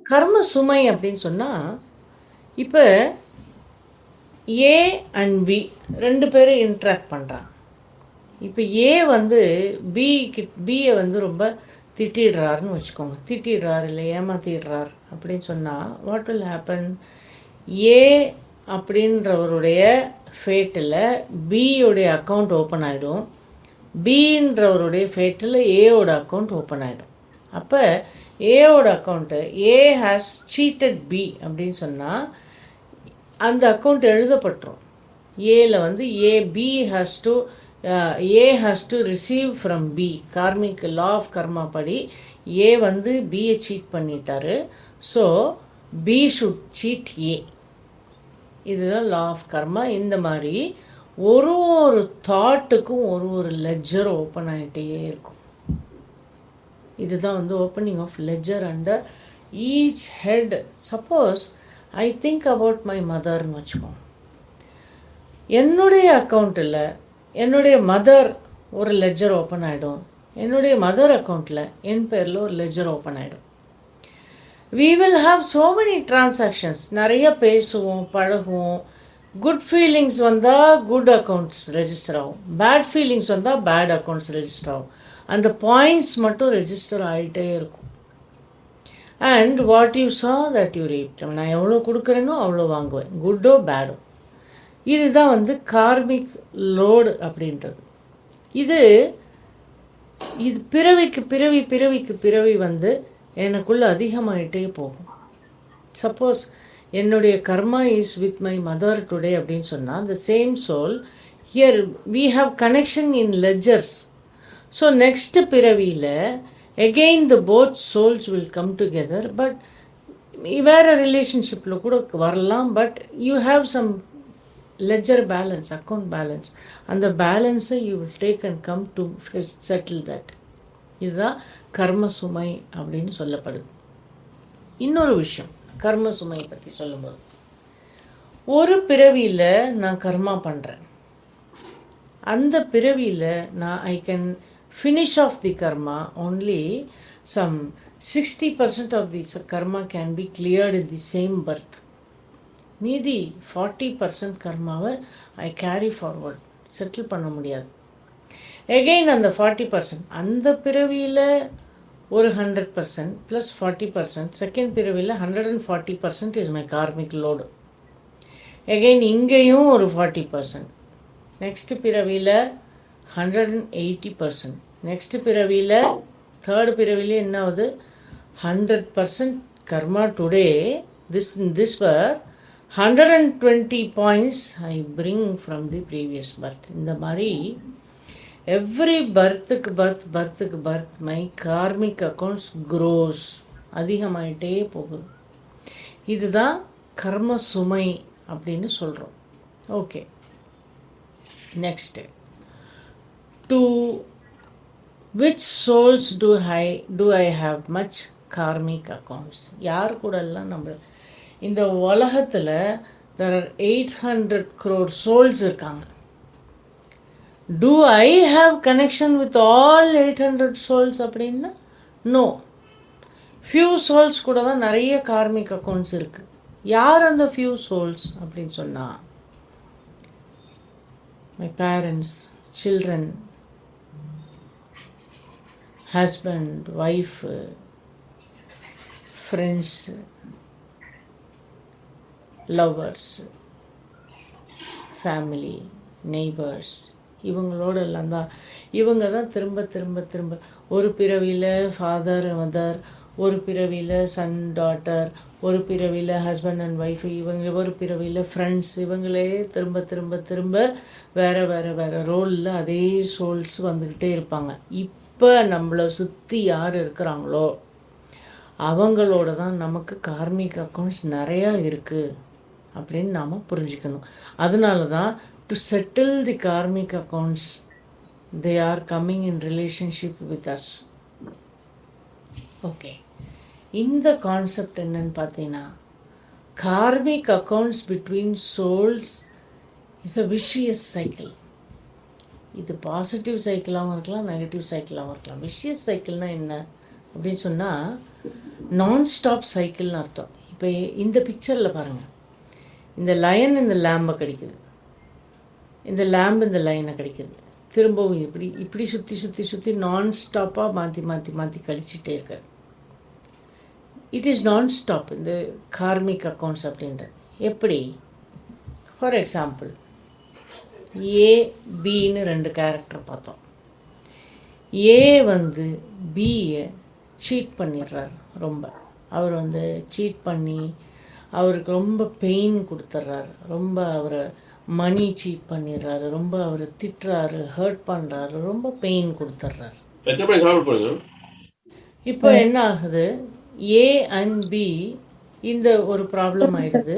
கர்ம சுமை அப்படின்னு சொன்னால், இப்போ ஏ அண்ட் பி 2 பேரும் இன்ட்ராக்ட் பண்ணுறாங்க. இப்போ ஏ வந்து பியை வந்து ரொம்ப திட்டிடுறாருன்னு வச்சுக்கோங்க. திட்டிடுறாரு இல்லை ஏமாத்திடுறார் அப்படின்னு சொன்னால் வாட் வில் ஹேப்பன்? ஏ அப்படின்றவருடைய ஃபேட்டில் பியோடைய அக்கௌண்ட் ஓப்பன் ஆகிடும். பின்றவருடைய ஃபேட்டில் ஏவோட அக்கௌண்ட் ஓப்பன் ஆகிடும். அப்போ ஏவோட account A has cheated B அப்படின்னு சொன்னால் அந்த அக்கௌண்ட் எழுதப்பட்டுரும். ஏல வந்து B has to A has to receive from B. Karmic law of karma படி ஏ வந்து பியை சீட் பண்ணிட்டாரு. So B should cheat A. இதுதான் லா ஆஃப் கர்மா. இந்த மாதிரி ஒரு ஒரு தாட்டுக்கும் ஒரு ஒரு லெட்ஜர் ஓப்பன் ஆகிட்டே இருக்கும். இதுதான் வந்து opening of ledger under each head. Suppose I think about my மதர்னு வச்சுக்கோங்க. என்னுடைய அக்கௌண்ட்டில் என்னுடைய மதர் ஒரு லெட்ஜர் ஓப்பன் ஆகிடும். என்னுடைய மதர் அக்கௌண்ட்டில் என் பேரில் ஒரு லெட்ஜர் ஓப்பன் ஆகிடும். we will have so many transactions. நிறைய பேசுவோம், பழகுவோம். குட் ஃபீலிங்ஸ் வந்தால் குட் அக்கௌண்ட்ஸ் ரெஜிஸ்டர் ஆகும், பேட் ஃபீலிங்ஸ் வந்தால் பேட் அக்கௌண்ட்ஸ் ரெஜிஸ்டர் ஆகும். அந்த பாயிண்ட்ஸ் மட்டும் ரெஜிஸ்டர் ஆகிட்டே இருக்கும். And what you saw that you read. நான் எவ்வளோ கொடுக்குறேனோ அவ்வளோ வாங்குவேன், குட்டோ பேடோ. இதுதான் வந்து கார்மிக் லோடு அப்படின்றது. இது பிறவிக்கு பிறவி வந்து எனக்குள்ளே அதிகமாகிட்டே போகும். சப்போஸ் என்னுடைய karma is with my mother today அப்படின்னு சொன்னால் the same soul here we have connection in ledgers. So next பிறவியில் again the both souls will come together. But வேறு ரிலேஷன்ஷிப்பில் கூட வரலாம். But you have some ledger balance, account balance. அந்த பேலன்ஸை you will take and come to settle that. இதுதான் கர்ம சுமை அப்படின்னு சொல்லப்படுது. இன்னொரு விஷயம் கர்ம சுமையை பற்றி சொல்லும்போது, ஒரு பிறவியில் நான் கர்மா பண்ணுறேன். அந்த பிறவியில் நான் I can finish of the karma only some 60% of the karma can be cleared in the same birth. மீதி 40% கர்மாவை ஐ கேரி ஃபார்வர்ட், செட்டில் பண்ண முடியாது. எகெயின் அந்த 40% அந்த பிறவியில் ஒரு 100% ப்ளஸ் 40%, செகண்ட் பிறவியில் 140% is my karmic load. Again இங்கேயும் ஒரு 40%, நெக்ஸ்ட் பிறவியில் 180%, நெக்ஸ்ட் பிறவியில் தேர்ட் பிறவியில் என்ன ஆகுது 100% karma today. This birth 120 points I bring from the previous birth. இந்த மாதிரி எவ்ரி பர்த்துக்கு birth my karmic accounts grows, அதிகமாயிட்டே போகுது. இதுதான் கர்ம சுமை அப்படின்னு சொல்கிறோம். Okay, next, do which souls do I have much karmic accounts? யார் கூடலாம் நம்ம இந்த உலகத்தில் there are 800 crore souls இருக்காங்க. Do I have connection with all 800 souls அப்படின்னா நோ. ஃபியூ சோல்ஸ் கூட தான் நிறைய கார்மிக் அக்கௌண்ட்ஸ் இருக்குது. யார் அந்த ஃபியூ சோல்ஸ் அப்படின்னு சொன்னால், my parents, children, husband, wife, friends, lovers, family, neighbours, இவங்களோடெல்லாம் தான். இவங்க தான் திரும்ப ஒரு பிறவியில் ஃபாதர் மதர், ஒரு பிறவியில் சன் டாட்டர், ஒரு பிறவியில் ஹஸ்பண்ட் அண்ட் ஒய்ஃபு, இவங்க ஒரு பிறவியில் ஃப்ரெண்ட்ஸ். இவங்களே திரும்ப வேறு ரோலில் அதே சோல்ஸ் வந்துக்கிட்டே இருப்பாங்க. இப்போ நம்மளை சுற்றி யார் இருக்கிறாங்களோ அவங்களோட தான் நமக்கு கார்மிக் அக்கௌண்ட்ஸ் நிறையா இருக்குது அப்படின்னு நாம் புரிஞ்சுக்கணும். அதனால தான் to settle the karmic accounts they are coming in relationship with us. Okay, இந்த கான்செப்ட் என்னன்னு பார்த்தீங்கன்னா, karmic accounts between souls is a vicious cycle. இது பாசிட்டிவ் சைக்கிளாகவும் இருக்கலாம், நெகட்டிவ் சைக்கிளாகவும் இருக்கலாம். விஷியஸ் சைக்கிள்னால் என்ன அப்படின்னு சொன்னால் நான் ஸ்டாப் சைக்கிள்னு அர்த்தம். இப்போ இந்த பிக்சரில் பாருங்கள், இந்த லயன் இந்த லேம்பை கடிக்குது, இந்த லேம்பு இந்த லைனை கடிக்குது, திரும்பவும் இப்படி இப்படி சுற்றி சுற்றி சுற்றி நான் ஸ்டாப்பாக மாற்றி மாற்றி மாற்றி கடிச்சிட்டே இருக்காரு. இட் இஸ் நான் ஸ்டாப் இந்த கார்மிக் அக்கௌண்ட்ஸ் அப்படின்றது. எப்படி? For example, A pin 2 character பார்த்தோம். ஏ வந்து பியை சீட் பண்ணிடுறார். ரொம்ப அவர் சீட் பண்ணி அவருக்கு ரொம்ப பெயின் கொடுத்துட்றாரு, ரொம்ப அவரை மணி சீட் பண்ணிடுறாரு, ரொம்ப அவரை திட்டுறாரு, ஹர்ட் பண்ணுறாரு, ரொம்ப பெயின் கொடுத்துட்றாரு. இப்போ என்ன ஆகுது, ஏ அண்ட் பி இந்த ஒரு ப்ராப்ளம் ஆயிடுது.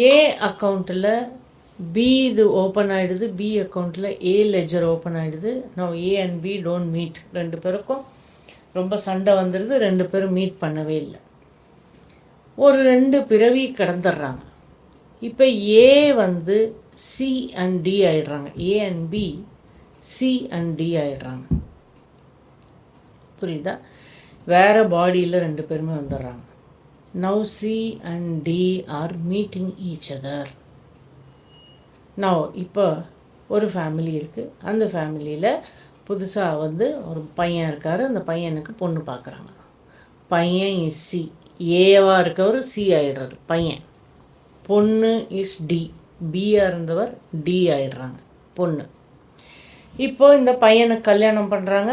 ஏ அக்கௌண்ட்டில் பி இது ஓப்பன் ஆகிடுது, பி அக்கௌண்ட்டில் ஏ லெஜர் ஓப்பன் ஆகிடுது. Now A and B don't meet. 2 பேருக்கும் ரொம்ப சண்டை வந்துடுது, 2 பேரும் மீட் பண்ணவே இல்லை. ஒரு 2 பிறவி கடந்துடுறாங்க. இப்போ ஏ சி அண்ட் டி ஆகிடுறாங்க, A and B C and D ஆகிடுறாங்க. புரியுதா? வேறு பாடியில் 2 பேருமே வந்துடுறாங்க. Now C and D are meeting each other. Now இப்போ ஒரு ஃபேமிலி இருக்குது. அந்த ஃபேமிலியில் புதுசாக ஒரு பையன் இருக்கார். அந்த பையனுக்கு பொண்ணு பார்க்குறாங்க. பையன் இஸ் சி, ஏவாக இருக்கவர் சி ஆகிடுறாரு பையன். பொண்ணு இஸ் டி, பியாக இருந்தவர் டி ஆகிடுறாங்க பொண்ணு. இப்போ இந்த பையனை கல்யாணம் பண்ணுறாங்க.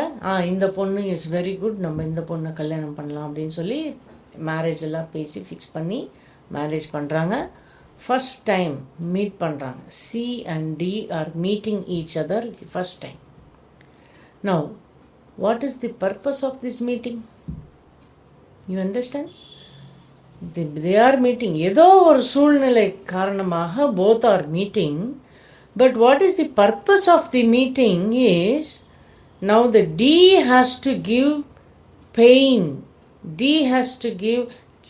இந்த பொண்ணு இஸ் வெரி குட், நம்ம இந்த பொண்ணை கல்யாணம் பண்ணலாம் அப்படின்னு சொல்லி மேரேஜ் எல்லாம் பேசி ஃபிக்ஸ் பண்ணி மேரேஜ் பண்ணுறாங்க. ஃபஸ்ட் டைம் மீட் பண்ணுறாங்க. C and D are meeting each other the first time. Now what is the purpose of this meeting? You understand? they are meeting. ஏதோ ஒரு சூழ்நிலை காரணமாக both are meeting. But what is the purpose of the meeting is, now the D has to give pain. D has to give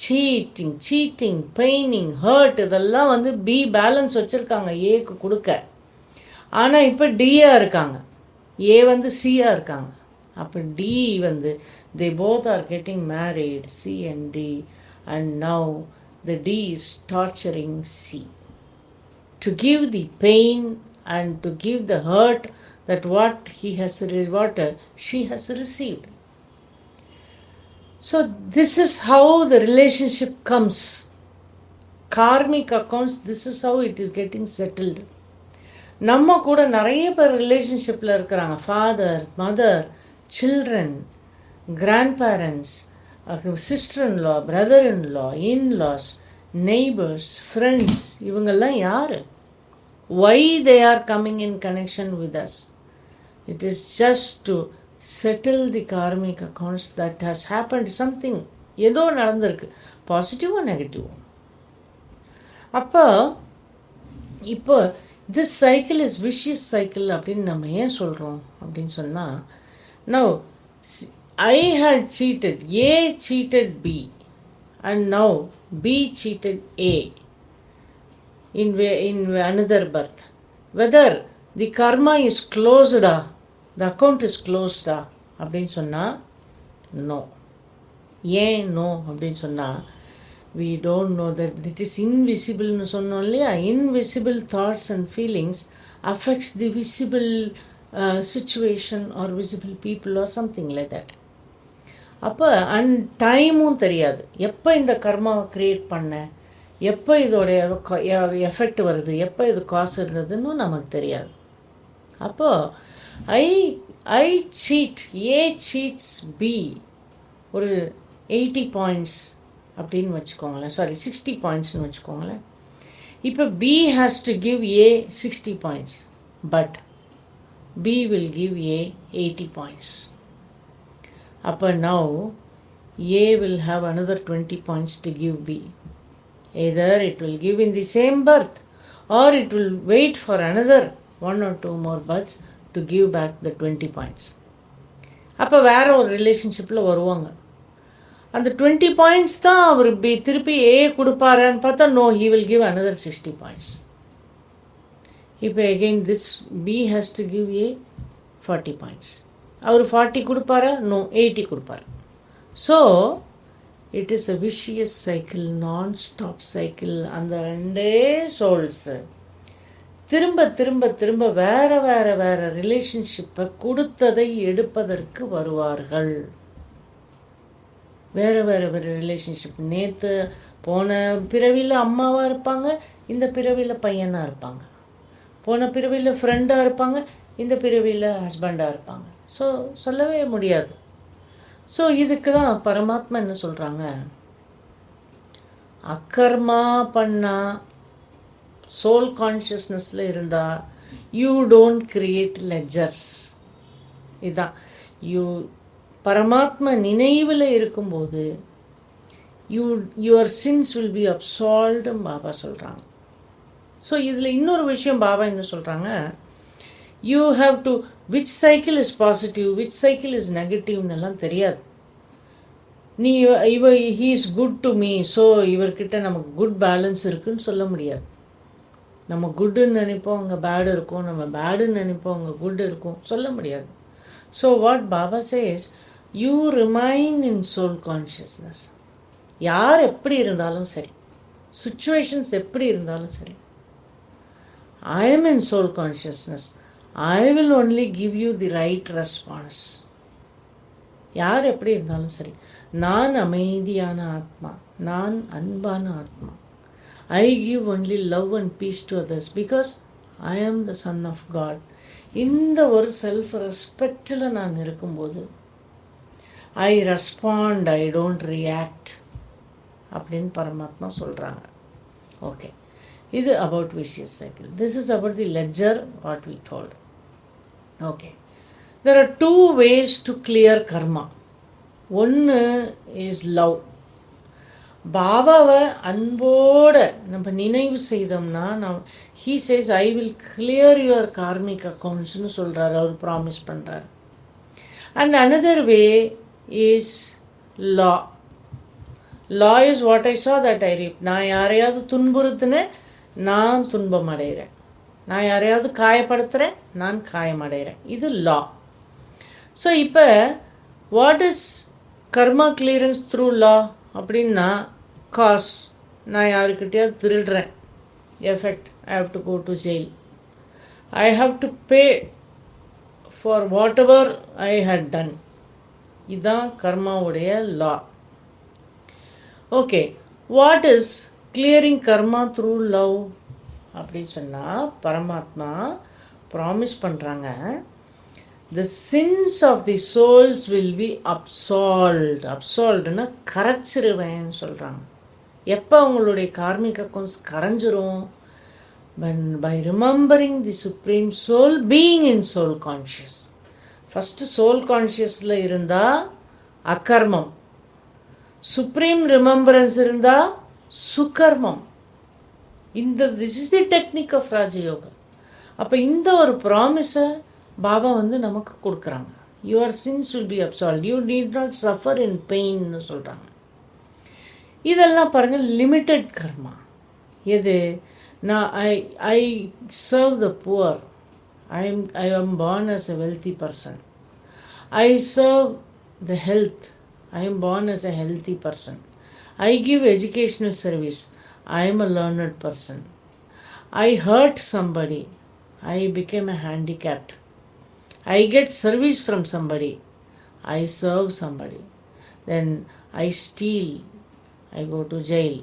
cheating, paining, hurt. இதெல்லாம் B balance வச்சுருக்காங்க ஏக்கு கொடுக்க. ஆனால் இப்போ டியாக இருக்காங்க, ஏ சியாக இருக்காங்க. அப்போ D they both are getting married, C and D. And now the D is torturing C to give the pain and to give the hurt that what she has received. So this is how the relationship comes. Karmic accounts, this is how it is getting settled. நம்ம கூட நிறைய பேர் ரிலேஷன்ஷிப்பில் இருக்கிறாங்க. Father, mother, children, grandparents, sister-in-law, brother-in-law, in-laws, neighbors, friends. இவங்கெல்லாம் யார்? Why they are coming in connection with us? It is just to settle the karmic accounts that has happened. Something ஏதோ நடந்திருக்கு, பாசிட்டிவோ நெகட்டிவோ. அப்போ இப்போ this cycle is vicious cycle அப்படின்னு நம்ம ஏன் சொல்கிறோம் அப்படின்னு சொன்னால், now I had cheated, A cheated B, and now B cheated A in another birth. Whether the karma is closed, the account is closed அப்படின்னு சொன்னால் no. ஏன் no அப்படின்னு சொன்னால், we don't know that it is invisible னு சொன்னோம் இல்லையா. Invisible thoughts and feelings affects the visible situation or visible people or something like that. அப்போ டைமும் தெரியாது, எப்போ இந்த கர்மாவை க்ரியேட் பண்ண, எப்போ இதோடைய எஃபெக்ட் வருது, எப்போ இது காசு இருந்ததுன்னு நமக்கு தெரியாது. அப்போது ஐ சீட், ஏ சீட்ஸ் பி ஒரு 80 பாயிண்ட்ஸ் அப்படின்னு வச்சுக்கோங்களேன், சாரி 60 பாயிண்ட்ஸ்னு வச்சுக்கோங்களேன். இப்போ B has to give A 60 points, but B will give A 80 points. Upper now A will have another 20 points to give B. Either it will give in the same birth, or it will wait for another 1 or 2 more births to give back the 20 points. அப்போ வேறு ஒரு ரிலேஷன்ஷிப்பில் வருவாங்க. அந்த 20 points தான் அவர் திருப்பி ஏ கொடுப்பாரான்னு பார்த்தா no, he will give another 60 points. இப்போ again this B has to give A 40 points. அவர் 40 கொடுப்பாரா? நோ, 80 கொடுப்பார். So it is a vicious cycle, நான் ஸ்டாப் சைக்கிள். அந்த ரெண்டே சோல்ஸு திரும்ப திரும்ப திரும்ப வேறு வேறு வேறு ரிலேஷன்ஷிப்பை கொடுத்ததை எடுப்பதற்கு வருவார்கள். வேறு வேறு வேறு ரிலேஷன்ஷிப். நேற்று போன பிறவியில் அம்மாவாக இருப்பாங்க, இந்த பிறவியில் பையனாக இருப்பாங்க. போன பிறவியில் ஃப்ரெண்டாக இருப்பாங்க, இந்த பிறவியில் ஹஸ்பண்டாக இருப்பாங்க. ஸோ சொல்லவே முடியாது. ஸோ இதுக்கு தான் பரமாத்மா என்ன சொல்கிறாங்க, அக்கர்மா பண்ணால் சோல் கான்ஷியஸ்னஸில் இருந்தால் யூ டோன்ட் கிரியேட் லெஜர்ஸ். இதுதான் பரமாத்மா நினைவில் இருக்கும்போது யுவர் சின்ஸ் வில் பி அப்சால்வ்டுன்னு பாபா சொல்கிறாங்க. ஸோ இதில் இன்னொரு விஷயம் பாபா என்ன சொல்கிறாங்க, you have to which cycle is positive, which cycle is நெகட்டிவ்னு எல்லாம் தெரியாது. நீ he is good to me, so இவர்கிட்ட நமக்கு குட் பேலன்ஸ் இருக்குதுன்னு சொல்ல முடியாது. நம்ம குட்டுன்னு நினைப்போம், அங்கே பேடு இருக்கும். நம்ம பேடுன்னு நினைப்போம், அங்கே குட் இருக்கும். சொல்ல முடியாது. So what Baba says, you remain in soul consciousness. யார் எப்படி இருந்தாலும் சரி, சுச்சுவேஷன்ஸ் எப்படி இருந்தாலும் சரி, I am in soul consciousness, I will only give you the right response. யார் எப்படி இருந்தாலும் சரி, நான் அமைதியான ஆத்மா, நான் அன்பான ஆத்மா. I give only love and peace to others because I am the son of God. இந்த ஒரு செல்ஃப் ரெஸ்பெக்டில் நான் இருக்கும்போது I respond, I don't react அப்படின்னு பரமாத்மா சொல்கிறாங்க. ஓகே, இது about vicious cycle. This is about the ledger what we told. Okay, there are 2 ways to clear karma. ஒன்று இஸ் லவ். பாபாவை அன்போடு நம்ம நினைவு செய்தோம்னா he says I will clear your karmic அக்கௌண்ட்ஸ்னு சொல்கிறார், அவர் ப்ராமிஸ் பண்ணுறார். And another way is law. Law is what I sow that ஐ ரீப். நான் யாரையாவது துன்புறுத்தினேன், நான் துன்பம் அடைகிறேன். நான் யாரையாவது காயப்படுத்துகிறேன், நான் காயமடைகிறேன். இது லா. ஸோ இப்போ what is karma clearance through law அப்படின்னா, காஸ் நான் யாருக்கிட்டையாவது திருடுறேன், effect I have to go to jail. I have to pay for whatever I had done. இதுதான் கர்மாவுடைய லா. Okay, what is clearing karma through love அப்படின்னு சொன்னால், பரமாத்மா ப்ராமிஸ் பண்ணுறாங்க, the sins of the souls will be absolved. absolvedனா கரைச்சிருவேன்னு சொல்கிறாங்க. எப்போ அவங்களுடைய கார்மிக் அக்கௌண்ட்ஸ் கரைஞ்சிரும்? by remembering the supreme soul being in soul conscious. First soul கான்ஷியஸில் இருந்தால் அக்கர்மம், சுப்ரீம் ரிமெம்பரன்ஸ் இருந்தால் சுகர்மம். This is the technique of Rajyoga. அப்போ இந்த ஒரு ப்ராமிஸை பாபா நமக்கு கொடுக்குறாங்க. Your sins will be absolved, you need not suffer in பெயின்னு சொல்கிறாங்க. இதெல்லாம் பாருங்கள், லிமிட்டட் கர்மா. எது? நான் I serve the poor, I am born as a wealthy person. I serve the health, I am born as a healthy person. I give educational service, I am a learned person. I hurt somebody, I became a handicapped. I get service from somebody, I serve somebody. Then I steal, I go to jail.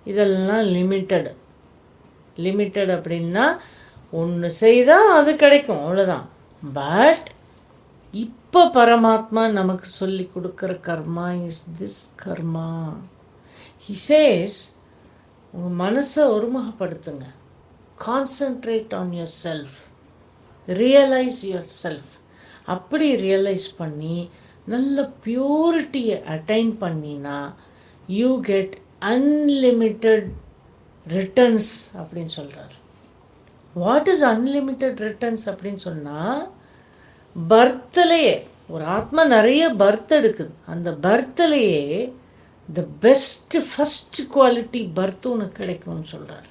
இதெல்லாம் limited. Limited அப்படின்னா ஒன்று செய்தால் அது கிடைக்கும், அவ்வளோதான். But இப்போ பரமாத்மா நமக்கு சொல்லி கொடுக்குற karma is this karma. He says, உங்கள் மனசை ஒருமுகப்படுத்துங்க, concentrate on your self, realise your self. அப்படி ரியலைஸ் பண்ணி நல்ல பியூரிட்டியை அட்டைன் பண்ணினா யூ கெட் அன்லிமிட்டெட் ரிட்டர்ன்ஸ் அப்படின்னு சொல்கிறார். வாட் இஸ் அன்லிமிட்டெட் ரிட்டர்ன்ஸ் அப்படின்னு சொன்னால், பர்த்லேயே ஒரு ஆத்மா நிறைய பர்த் எடுக்குது, அந்த பர்த்லேயே the best first quality birth உனக்கு கிடைக்கும்னு சொல்கிறார்.